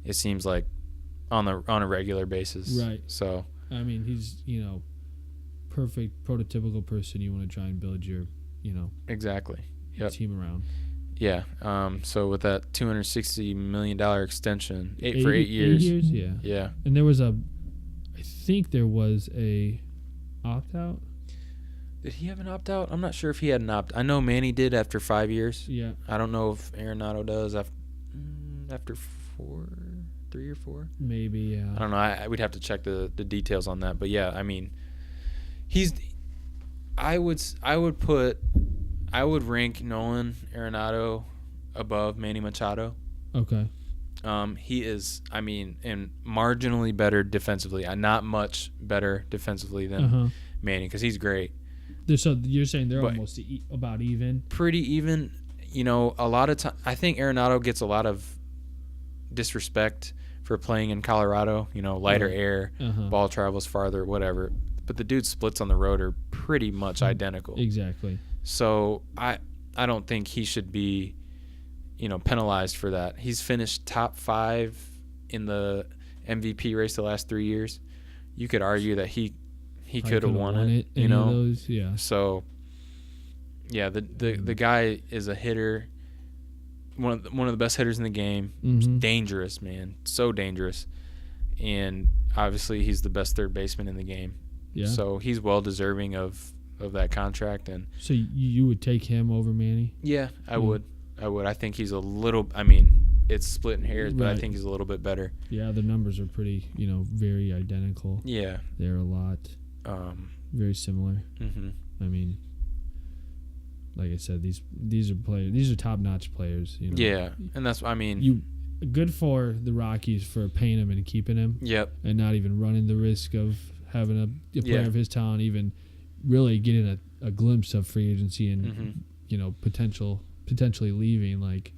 It seems like on a regular basis. Right. So I mean, he's perfect prototypical person you want to try and build your exactly. Yep. team around. Yeah. So with that $260 million extension, 8 for 8 years. 8 years. Yeah. Yeah. And I think there was a opt out. Did he have an opt out? I'm not sure if he had an opt. I know Manny did after 5 years. Yeah. I don't know if Arenado does after 3 or 4. Maybe. Yeah. I don't know. We'd have to check the details on that. But yeah, I mean, I would rank Nolan Arenado above Manny Machado. Okay. He is, and marginally better defensively. Not much better defensively than Manny because he's great. So you're saying they're almost about even? Pretty even. A lot of time, I think Arenado gets a lot of disrespect for playing in Colorado. Lighter air, ball travels farther, whatever. But the dude's splits on the road are pretty much identical. Exactly. So I don't think he should be, penalized for that. He's finished top 5 in the MVP race the last 3 years. You could argue that he could have won it. Those, yeah. So yeah, the guy is a hitter, one of the best hitters in the game. Mm-hmm. Dangerous, man, so dangerous, and obviously he's the best third baseman in the game. Yeah. So he's well deserving of that contract. And so you would take him over Manny? Yeah, I would. I think he's a little. It's splitting hairs, but I think he's a little bit better. Yeah, the numbers are pretty, very identical. Yeah, they're a lot. Very similar. Mm-hmm. Like I said, these are players. These are top-notch players. Yeah, and that's. Good for the Rockies for paying him and keeping him. Yep. And not even running the risk of having a player of his talent even really getting a glimpse of free agency and potentially leaving. Like,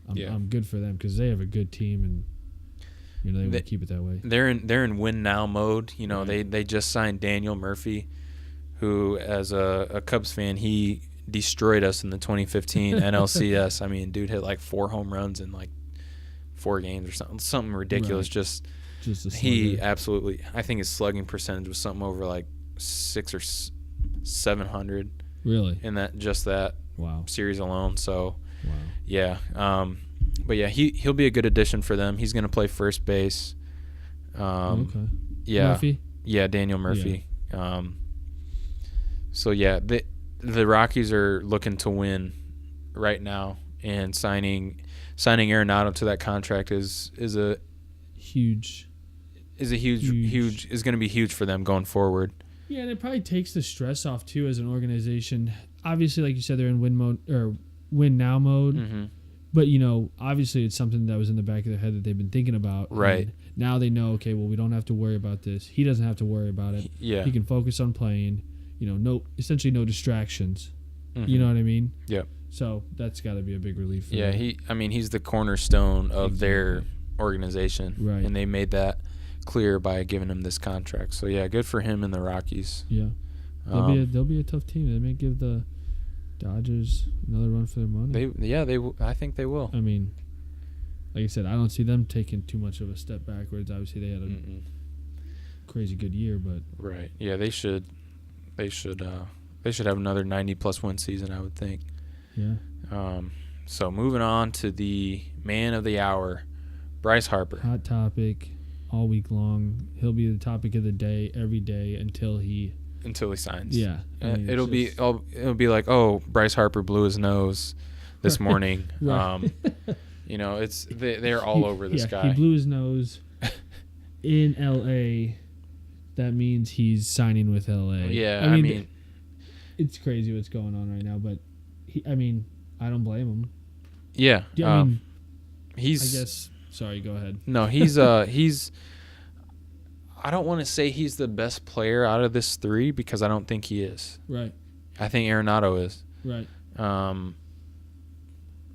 I'm good for them because they have a good team and they will keep it that way. They're in win now mode. They just signed Daniel Murphy, who as a Cubs fan he destroyed us in the 2015 NLCS. Dude hit like 4 home runs in like 4 games or something ridiculous. Right. Just a he absolutely. I think his slugging percentage was something over like 600 or 700. Really? In that series alone. So yeah. But yeah, he'll be a good addition for them. He's going to play first base. Okay. Yeah. Murphy? Yeah, Daniel Murphy. Yeah. So yeah, the Rockies are looking to win right now, and signing Arenado to that contract is going to be huge for them going forward. Yeah, and it probably takes the stress off too as an organization. Obviously, like you said, they're in win now mode. Mm-hmm. But obviously, it's something that was in the back of their head that they've been thinking about. Right. And now they know. Okay, well, we don't have to worry about this. He doesn't have to worry about it. Yeah. He can focus on playing. Essentially no distractions. Mm-hmm. You know what I mean? Yep. So that's got to be a big relief for them. He's the cornerstone of their organization. Right. And they made that clear by giving him this contract. So yeah, good for him and the Rockies. Yeah. They'll be a tough team. They may give the Dodgers another run for their money. I think they will. Like I said, I don't see them taking too much of a step backwards. Obviously, they had a crazy good year, but right. Yeah, they should have another 90+ win season, I would think. Yeah. So moving on to the man of the hour, Bryce Harper. Hot topic all week long. He'll be the topic of the day every day until he signs. Yeah, I mean, it'll be like, oh, Bryce Harper blew his nose this morning. Right. They're all over this guy. He blew his nose in L.A. That means he's signing with L.A. Yeah, I mean, it's crazy what's going on right now, but I don't blame him. Yeah, he's. I guess. Sorry, go ahead. No, he's. I don't want to say he's the best player out of this three because I don't think he is. Right. I think Arenado is. Right.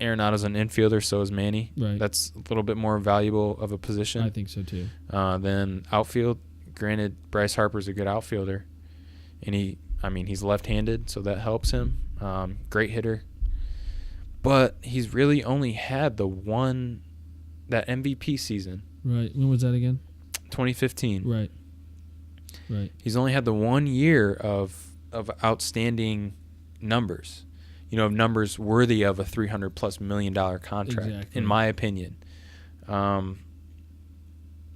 Arenado's an infielder, so is Manny. Right. That's a little bit more valuable of a position. I think so too. Then outfield. Granted, Bryce Harper's a good outfielder, and he's left-handed, so that helps him. Great hitter. But he's really only had that MVP season. Right. When was that again? 2015. Right. Right. He's only had the 1 year of outstanding numbers. Numbers worthy of a $300+ million contract, exactly. in my opinion.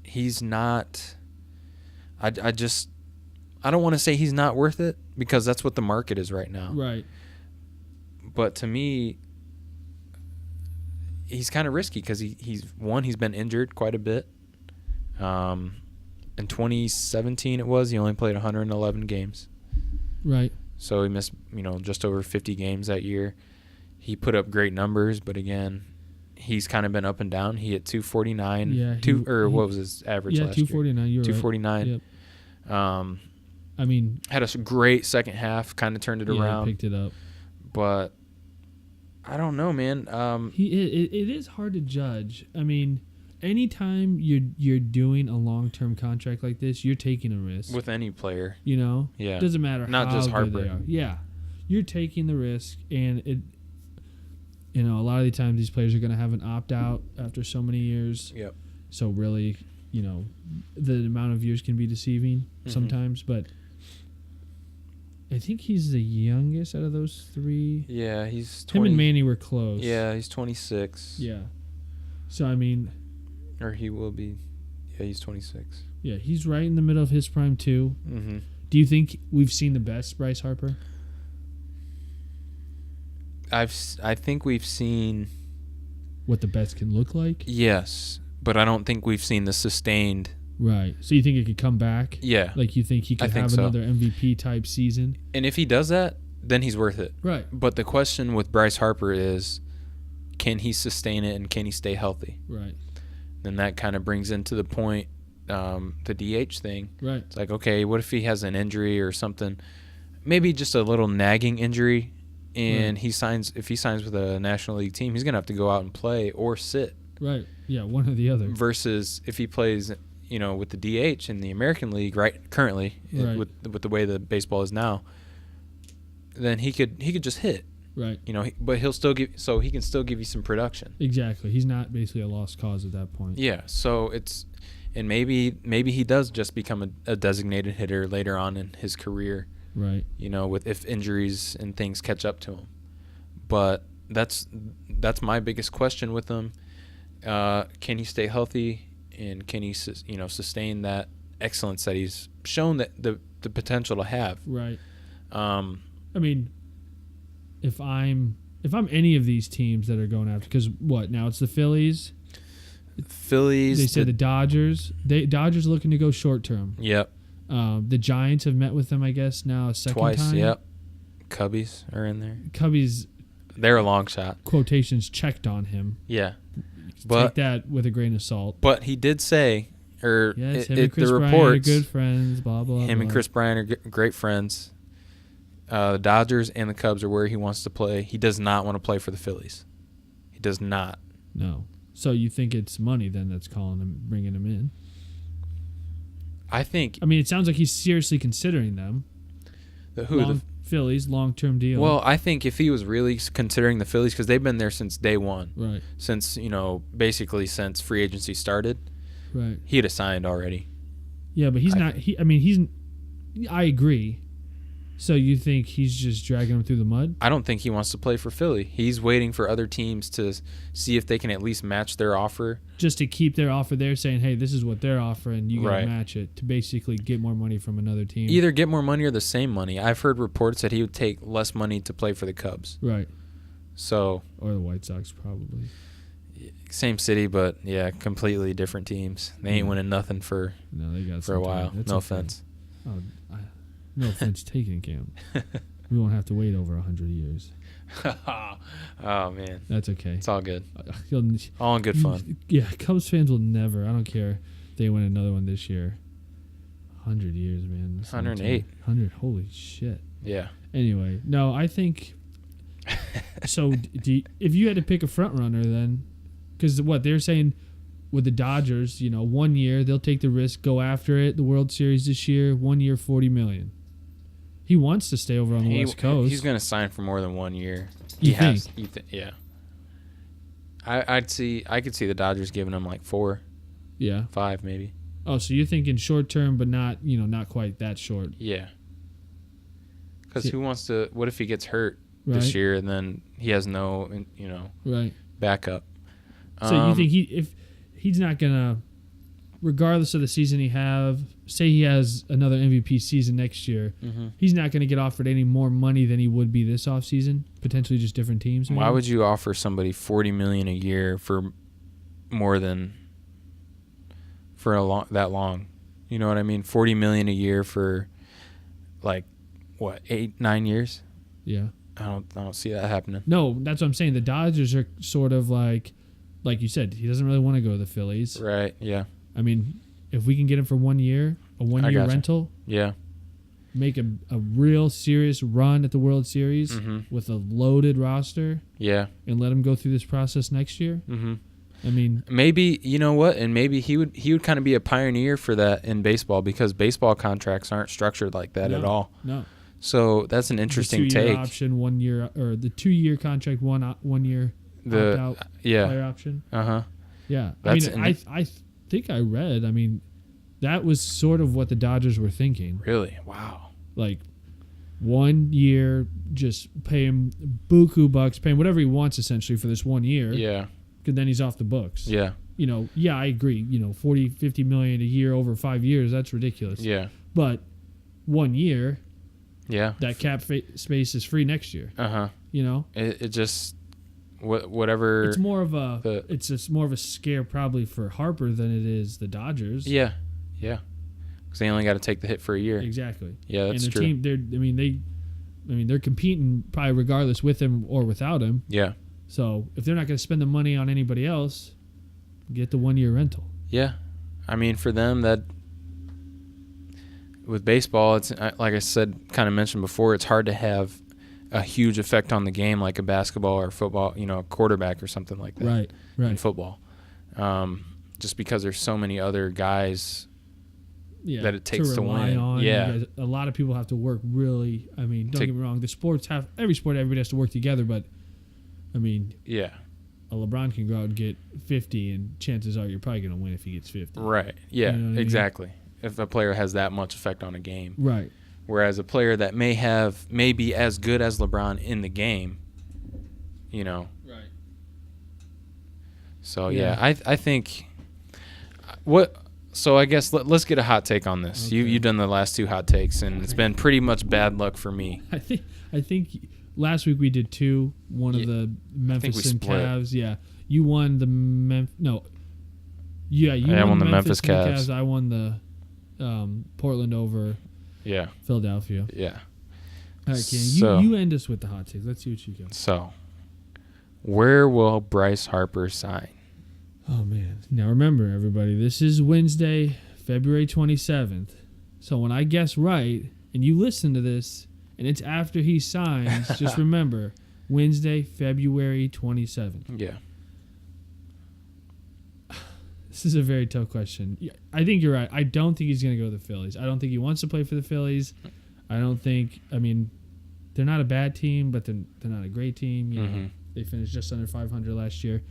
He's not. I don't want to say he's not worth it because that's what the market is right now. Right. But to me, he's kind of risky because he's been injured quite a bit. In 2017 he only played 111 games. Right. So he missed, just over 50 games that year. He put up great numbers, but again, he's kind of been up and down. He hit 249. Yeah. What was his average last 249. year? You're 249. Right. Yep. Had a great second half, kind of turned it around. Picked it up. But I don't know, man. It is hard to judge. Anytime you're doing a long-term contract like this, you're taking a risk. With any player. Yeah. Doesn't matter Not how just good Harper. they are. Yeah. You're taking the risk, and a lot of the times these players are going to have an opt-out after so many years. Yep. So really, the amount of years can be deceiving sometimes, but I think he's the youngest out of those three. Yeah, he's 20. Him and Manny were close. Yeah, he's 26. Yeah. So, Or he will be. Yeah, he's 26. Yeah, he's right in the middle of his prime, too. Mm-hmm. Do you think we've seen the best Bryce Harper? I think we've seen what the best can look like. Yes, but I don't think we've seen the sustained. Right. So you think it could come back? Yeah. Like you think he could have another MVP type season? And if he does that, then he's worth it. Right. But the question with Bryce Harper is, can he sustain it and can he stay healthy? Right. Then that kind of brings into the point the DH thing. Right. It's like, okay, what if he has an injury or something? Maybe just a little nagging injury. And if he signs with a National League team, he's going to have to go out and play or sit. Right. Yeah, one or the other. Versus if he plays, with the DH in the American League currently, with the way the baseball is now, then he could just hit. Right. But he can still give you some production. Exactly. He's not basically a lost cause at that point. Yeah. So maybe he does just become a designated hitter later on in his career. Right. If injuries and things catch up to him. But that's my biggest question with him. Can he stay healthy, and can he sustain that excellence that he's shown that the potential to have? Right. If I'm any of these teams that are going after, because now it's the Phillies. They said the Dodgers. Dodgers looking to go short term. Yep. The Giants have met with them, I guess, now a second twice, time. Yep. Cubbies are in there. Cubbies. They're a long shot. Quotations checked on him. Yeah. Take that with a grain of salt. But he did say, him and Chris Bryant are good friends, blah, blah, him blah. and Chris Bryant are great friends. The Dodgers and the Cubs are where he wants to play. He does not want to play for the Phillies. He does not. No. So you think it's money then that's calling him, bringing him in? I think. It sounds like he's seriously considering them. The Phillies, long-term deal. Well, I think if he was really considering the Phillies, because they've been there since day one. Right. Since, basically since free agency started. Right. He'd have signed already. Yeah, but he's not. I agree. So you think he's just dragging him through the mud? I don't think he wants to play for Philly. He's waiting for other teams to see if they can at least match their offer. Just to keep their offer there, saying, hey, this is what they're offering, you got to Right. match it, to basically get more money from another team. Either get more money or the same money. I've heard reports that he would take less money to play for the Cubs. Right. So, Or the White Sox, probably. same city, but yeah, completely different teams. They ain't Yeah. winning nothing for No, they got a while. That's No okay. offense. Oh, no offense taken, Cam. We won't have to wait over 100 years. Oh man, That's okay. it's all good. He'll, All in good fun. Yeah, Cubs fans will never. I don't care if they win another one this year. 100 years, man. That's 108. 100. Holy shit. Yeah. Anyway, no, I think. So, if you had to pick a front runner, then, because what they're saying with the Dodgers, 1 year they'll take the risk, go after it. The World Series this year, 1 year, $40 million. He wants to stay over on the West Coast. He's going to sign for more than 1 year. You think? Yeah. I could see the Dodgers giving him like 4, Yeah. 5 maybe. Oh, so you're thinking short term, but not not quite that short. Yeah. Because See- who wants to? What if he gets hurt Right. this year and then he has no Right. backup? So you think if he's not gonna, regardless of the season say he has another MVP season next year, he's not gonna get offered any more money than he would be this offseason? Potentially just different teams. Why would you offer somebody $40 million a year for more than that long? You know what I mean? $40 million a year for like what, 8-9 years? Yeah. I don't see that happening. No, that's what I'm saying. The Dodgers are sort of like you said, he doesn't really want to go to the Phillies. Right. Yeah. I mean, if we can get him for 1 year, a 1 year gotcha. rental, Yeah. make a real serious run at the World Series Mm-hmm. with a loaded roster, Yeah. and let him go through this process next year. Mm-hmm. I mean, Maybe, you know what, and maybe he would kind of be a pioneer for that in baseball, because baseball contracts aren't structured like that at all. No. So that's an interesting the 2 year take. option, 1 year, or the 2 year contract, 1 year opt-out Yeah. player option. Uh-huh. Yeah. That's I think I read, that was sort of what the Dodgers were thinking. Really? Wow. Like 1 year, just pay him buku bucks, pay him whatever he wants essentially for this 1 year. Yeah. Because then he's off the books. Yeah. Yeah, I agree. 40, 50 million a year over 5 years, that's ridiculous. Yeah. But 1 year, Yeah. that cap space is free next year. Uh-huh. It just whatever. It's more of it's just more of a scare probably for Harper than it is the Dodgers. Yeah. Yeah. Because they only got to take the hit for a year. Exactly. Yeah, that's and the true. team, they're competing probably regardless with him or without him. Yeah. So if they're not going to spend the money on anybody else, get the 1 year rental. Yeah. For them, that with baseball, it's like I said, kind of mentioned before, it's hard to have a huge effect on the game like a basketball or football, a quarterback or something like that. Right. In football. Just because there's so many other guys that it takes to rely win. on. Yeah. You guys, a lot of people have to work really. Don't get me wrong. Every sport, everybody has to work together. But Yeah. a LeBron can go out and get 50, and chances are you're probably going to win if he gets 50. Right. Yeah. You know what I mean? Exactly. If a player has that much effect on a game. Right. Whereas a player that may be as good as LeBron in the game, Right. So Yeah. I think what. So I guess let's get a hot take on this. Okay. You've done the last 2 hot takes, and it's been pretty much bad luck for me. I think last week we did 2. One of the Memphis we and split. Cavs. Yeah, you won the you I won won the Memphis Memphis and Cavs. I won the Portland over Yeah. Philadelphia. Yeah. All right, Ken, So- you end us with the hot take. Let's see what you got. So, where will Bryce Harper sign? Oh man! Now remember, everybody, this is Wednesday, February 27th. So when I guess right, and you listen to this, and it's after he signs, just remember, Wednesday, February 27th. Yeah. This is a very tough question. I think you're right. I don't think he's going to go to the Phillies. I don't think he wants to play for the Phillies. I don't think. They're not a bad team, but they're not a great team. Mm-hmm. They finished just under 500 last year.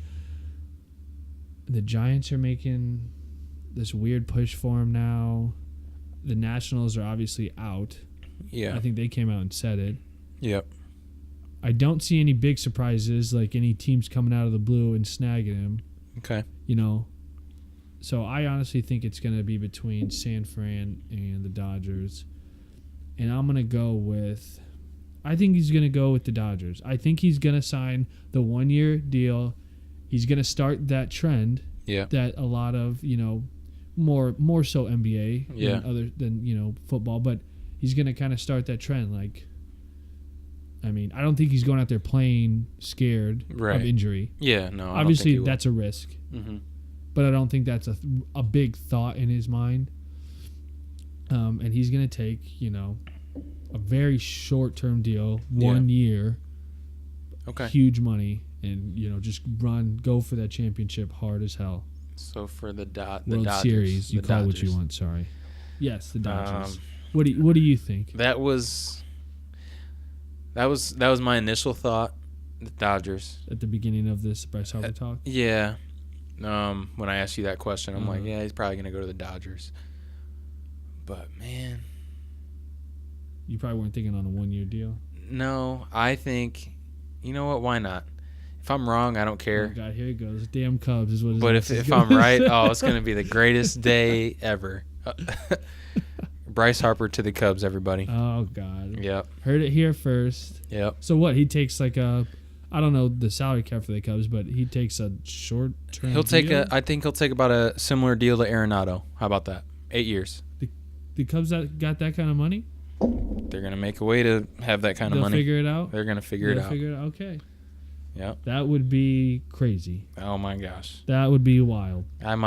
The Giants are making this weird push for him now. The Nationals are obviously out. Yeah. I think they came out and said it. Yep. I don't see any big surprises, like any teams coming out of the blue and snagging him. Okay. You know, so I honestly think it's going to be between San Fran and the Dodgers. And I'm going to go with, I think he's going to go with the Dodgers. I think he's going to sign the 1-year deal. He's going to start that trend that a lot of, you know, more so NBA than football, but he's going to kind of start that trend. Like, I mean, I don't think he's going out there playing scared of injury. Yeah, no. Obviously, that's a risk. Mm-hmm. But I don't think that's a big thought in his mind. And he's going to take, you know, a very short-term deal, 1 year, huge money, and, you know, just go for that championship hard as hell. So for the World Dodgers, Series, you call it what you want. Sorry. Yes, the Dodgers. What do you think? That was my initial thought. The Dodgers At the beginning of this Bryce Harper talk. Yeah. When I asked you that question, I'm like, yeah, he's probably gonna go to the Dodgers. But man, you probably weren't thinking on a 1-year deal. No, I think, you know what? Why not? If I'm wrong, I don't care. Oh God, here it goes. Damn Cubs is what. But if I'm right, it's gonna be the greatest day ever. Bryce Harper to the Cubs, everybody. Oh God. Yep. Heard it here first. Yep. So what? He takes like I don't know the salary cap for the Cubs, but he takes a short term. I think he'll take about a similar deal to Arenado. How about that? 8 years. The Cubs got that kind of money? They're gonna make a way to have that kind of money. They'll figure it out. They're gonna figure it out. Okay. Yep. That would be crazy. Oh my gosh. That would be wild. I'm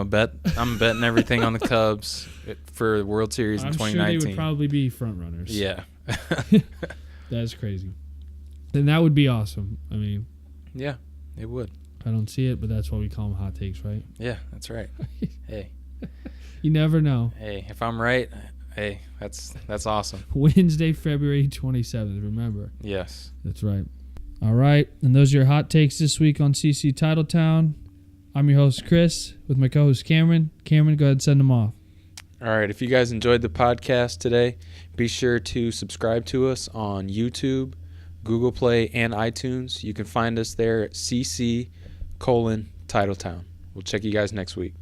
betting everything on the Cubs for the World Series in 2019. I'm sure they would probably be front runners. Yeah. That's crazy. Then that would be awesome. I mean, yeah, it would. I don't see it, but that's why we call them hot takes, right? Yeah, that's right. Hey. You never know. Hey, if I'm right, hey, that's awesome. Wednesday, February 27th, remember. Yes. That's right. All right, and those are your hot takes this week on CC TitleTown. I'm your host, Chris, with my co-host, Cameron. Cameron, go ahead and send them off. All right, if you guys enjoyed the podcast today, be sure to subscribe to us on YouTube, Google Play, and iTunes. You can find us there at CC:TitleTown. We'll check you guys next week.